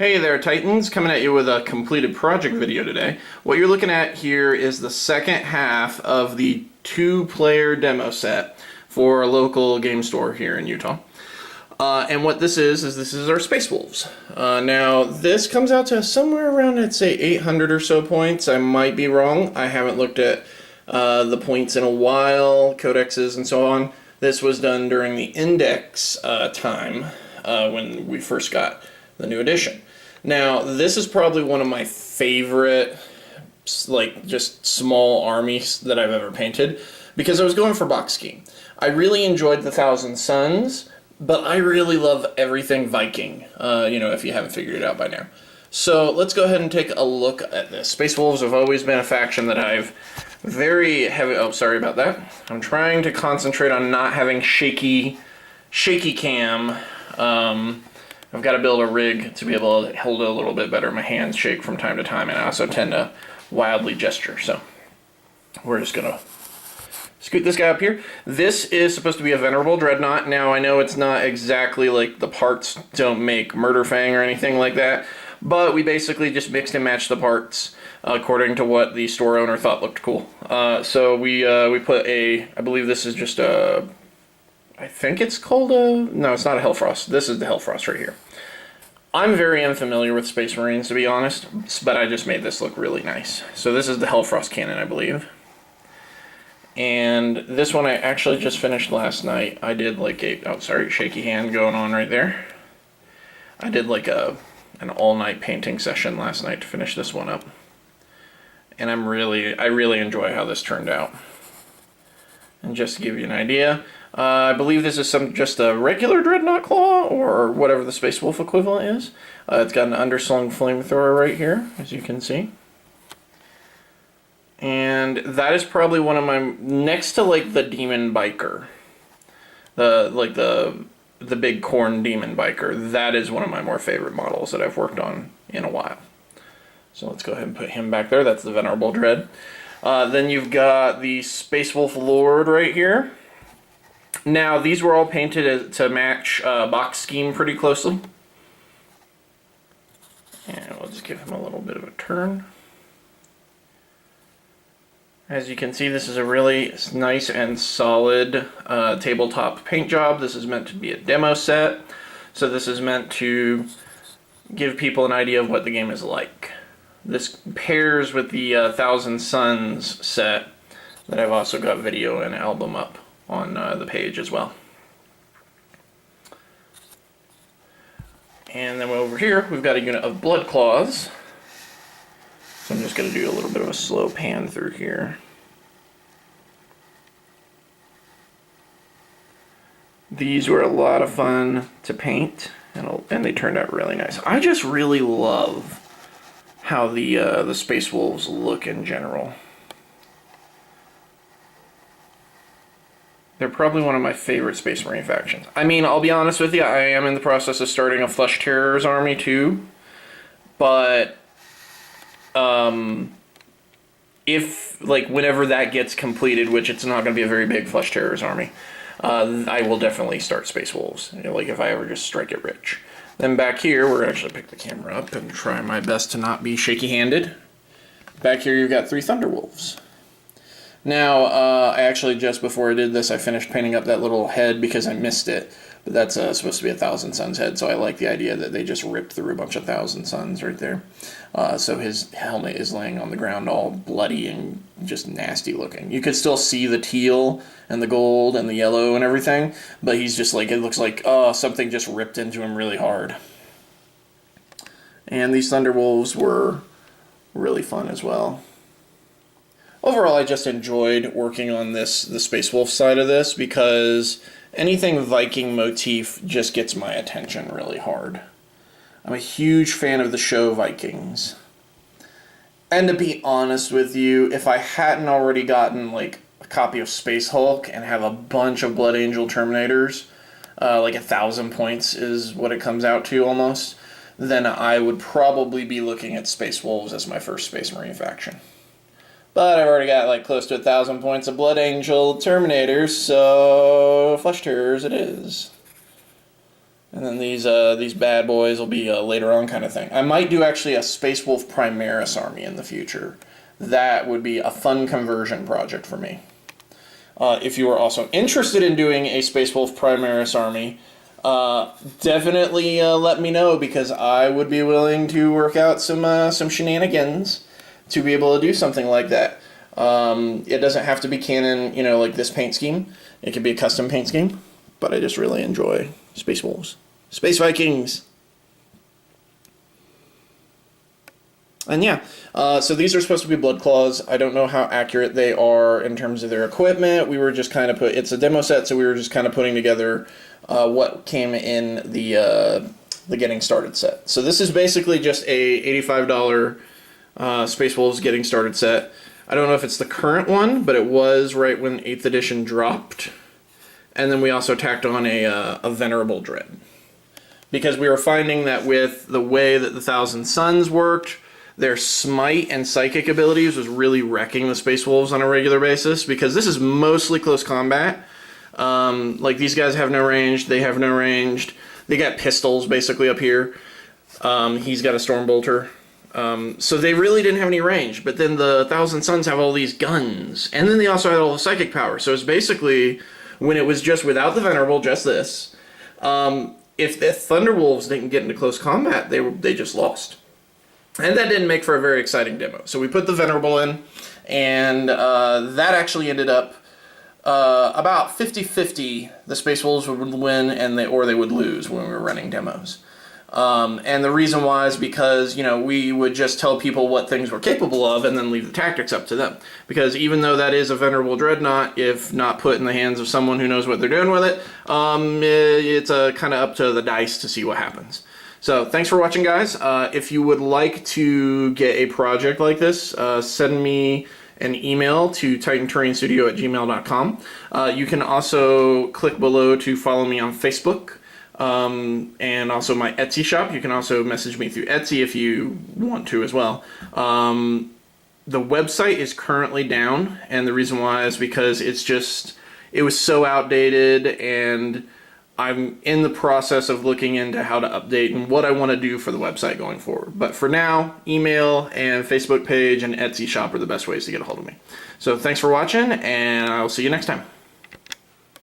Hey there, Titans, coming at you with a completed project video today. What you're looking at here is the second half of the two-player demo set for a local game store here in Utah. And what this is this is our Space Wolves. Now, this comes out to somewhere around, I'd say, 800 or so points. I might be wrong. I haven't looked at the points in a while, codexes and so on. This was done during the index time when we first got the new edition. Now, this is probably one of my favorite, like, just small armies that I've ever painted, because I was going for box scheme. I really enjoyed the Thousand Suns, but I really love everything Viking, if you haven't figured it out by now. So let's go ahead and take a look at this. Space Wolves have always been a faction that I've very heavy... Oh, sorry about that. I'm trying to concentrate on not having shaky cam. I've got to build a rig to be able to hold it a little bit better. My hands shake from time to time, and I also tend to wildly gesture. So we're just going to scoot this guy up here. This is supposed to be a Venerable Dreadnought. Now, I know it's not exactly like the parts don't make Murder Fang or anything like that, but we basically just mixed and matched the parts according to what the store owner thought looked cool. So we put a, I believe this is just a, I think it's called a, no, it's not a Hellfrost. This is the Hellfrost right here. I'm very unfamiliar with Space Marines, to be honest, but I just made this look really nice. So this is the Hellfrost cannon, I believe. And this one I actually just finished last night. I did like a, oh sorry, shaky hand going on right there. I did like an all-night painting session last night to finish this one up. And I really enjoy how this turned out. And just to give you an idea, I believe this is just a regular Dreadnought Claw, or whatever the Space Wolf equivalent is. It's got an underslung flamethrower right here, as you can see. And that is probably one of my, next to like the Demon Biker, the big corn Demon Biker, that is one of my more favorite models that I've worked on in a while. So let's go ahead and put him back there. That's the Venerable Dread. Then you've got the Space Wolf Lord right here. Now, these were all painted to match box scheme pretty closely. And we'll just give him a little bit of a turn. As you can see, this is a really nice and solid tabletop paint job. This is meant to be a demo set. So this is meant to give people an idea of what the game is like. This pairs with the Thousand Suns set that I've also got video and album up on the page as well. And then over here, we've got a unit of Blood Claws. So I'm just going to do a little bit of a slow pan through here. These were a lot of fun to paint, and they turned out really nice. I just really love how the Space Wolves look in general. They're probably one of my favorite Space Marine factions. I mean, I'll be honest with you, I am in the process of starting a Flesh Terrors army too, but if, like, whenever that gets completed, which it's not going to be a very big Flesh Terrors army, I will definitely start Space Wolves, like if I ever just strike it rich. Then back here, we're going to actually pick the camera up and try my best to not be shaky-handed. Back here you've got 3 Thunderwolves. Now, I actually, just before I did this, I finished painting up that little head because I missed it. But that's supposed to be a Thousand Suns head, so I like the idea that they just ripped through a bunch of Thousand Suns right there. So his helmet is laying on the ground all bloody and just nasty looking. You could still see the teal and the gold and the yellow and everything, but he's just like, it looks like, something just ripped into him really hard. And these Thunderwolves were really fun as well. Overall, I just enjoyed working on the Space Wolf side of this, because anything Viking motif just gets my attention really hard. I'm a huge fan of the show Vikings. And to be honest with you, if I hadn't already gotten like a copy of Space Hulk and have a bunch of Blood Angel Terminators, like 1,000 points is what it comes out to almost, then I would probably be looking at Space Wolves as my first Space Marine faction. But I've already got like close to 1,000 points of Blood Angel Terminators, so Flesh Terrors it is. And then these bad boys will be later on kind of thing. I might do actually a Space Wolf Primaris army in the future. That would be a fun conversion project for me. If you are also interested in doing a Space Wolf Primaris army, definitely let me know, because I would be willing to work out some shenanigans to be able to do something like that. It doesn't have to be canon, like this paint scheme. It could be a custom paint scheme, but I just really enjoy Space Wolves. Space Vikings! And yeah, so these are supposed to be Blood Claws. I don't know how accurate they are in terms of their equipment. We were just kind of it's a demo set, so we were just kind of putting together what came in the Getting Started set. So this is basically just a $85 Space Wolves Getting Started set. I don't know if it's the current one, but it was right when 8th edition dropped. And then we also tacked on a Venerable Dread. Because we were finding that with the way that the Thousand Suns worked, their smite and psychic abilities was really wrecking the Space Wolves on a regular basis, because this is mostly close combat. Like, these guys have no ranged, they have no ranged. They got pistols basically up here. He's got a Stormbolter. So they really didn't have any range, but then the Thousand Suns have all these guns, and then they also had all the psychic power. So it's basically, when it was just without the Venerable, just this, if the Thunderwolves didn't get into close combat, they just lost. And that didn't make for a very exciting demo. So we put the Venerable in, and that actually ended up about 50-50. The Space Wolves would win, or they would lose when we were running demos. And the reason why is because, we would just tell people what things we're capable of and then leave the tactics up to them. Because even though that is a Venerable Dreadnought, if not put in the hands of someone who knows what they're doing with it, it's kind of up to the dice to see what happens. So thanks for watching, guys. If you would like to get a project like this, send me an email to titanterrainstudio@gmail.com. You can also click below to follow me on Facebook. And also my Etsy shop. You can also message me through Etsy if you want to as well. The website is currently down, and the reason why is because it was so outdated, and I'm in the process of looking into how to update and what I want to do for the website going forward. But for now, email and Facebook page and Etsy shop are the best ways to get a hold of me. So thanks for watching, and I'll see you next time.